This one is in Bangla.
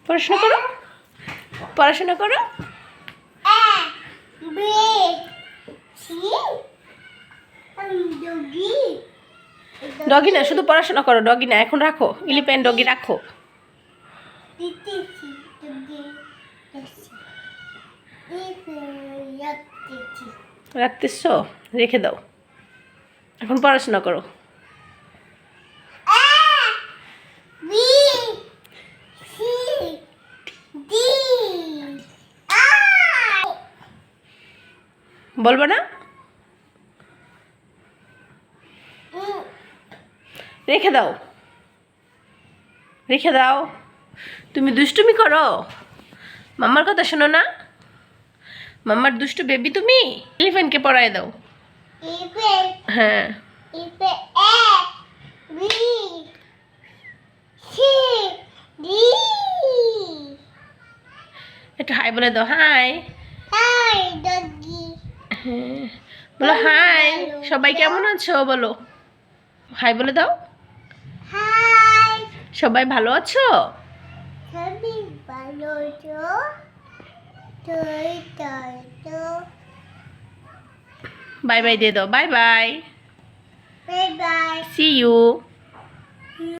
পড়াশোনা করো, পড়াশোনা করো। ডগি না, শুধু পড়াশোনা করো। ডগি না, এখন রাখো। ইলিফ্যান্ট ডগি রাখো। রাখতেছ, রেখে দাও। এখন পড়াশোনা করো। বলবো না? রেখে দাও, রেখে দাও। তুমি দুষ্টুমি করো, মাম্মার কথা শোনো না। মাম্মার দুষ্টু বেবি তুমি। ইলিফ্যান্টকে পড়ায় দাও। হ্যাঁ, একটু হাই বলে দাও। হাই। হ্যাঁ, বলো হাই। সবাই কেমন আছো বলো। হাই বলে দাও। সবাই ভালো আছো? বাই বাই দিয়ে দাও। Bye bye. See you.